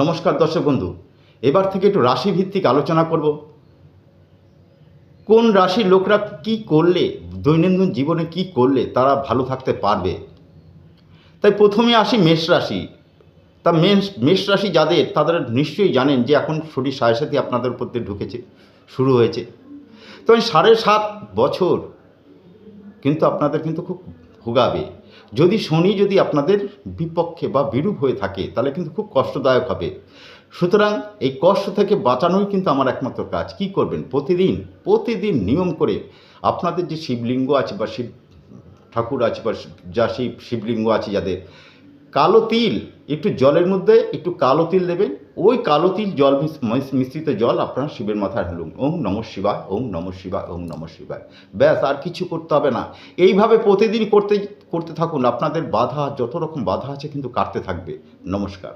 নমস্কার দর্শক বন্ধু, এবার থেকে একটু রাশিভিত্তিক আলোচনা করব। কোন রাশির লোকরা কি করলে, দৈনন্দিন জীবনে কি করলে তারা ভালো থাকতে পারবে। তাই প্রথমে আসি মেষ রাশি। তা মেষ রাশি যাদের, তাদের নিশ্চয়ই জানেন যে এখন শরীর সাথে আপনাদের উপর দিয়ে ঢুকেছে, শুরু হয়েছে। তো এই 7.5 বছর কিন্তু আপনাদের কিন্তু খুব ভোগাবে। যদি শনি যদি আপনাদের বিপক্ষে বা বিরূপ হয়ে থাকে তাহলে কিন্তু খুব কষ্টদায়ক হবে। সুতরাং এই কষ্ট থেকে বাঁচানোই কিন্তু আমার একমাত্র কাজ। কি করবেন? প্রতিদিন নিয়ম করে আপনাদের যে শিবলিঙ্গ আছে বা শিব ঠাকুর আছে বা যা শিবলিঙ্গ আছে যাদের, কালো তিল একটু জলের মধ্যে একটু কালো তিল দেবেন। ওই কালো তিল জল মিশ্রিত জল আপনার শিবের মাথায় ঢালুন। ওং নমঃ শিবায়, ওং নমঃ শিবায়, ওং নমঃ শিবায়। ব্যাস, আর কিছু করতে হবে না। এইভাবে প্রতিদিন করতে থাকুন। আপনাদের বাধা, যত রকম বাধা আছে কিন্তু কাটতে থাকবে। নমস্কার।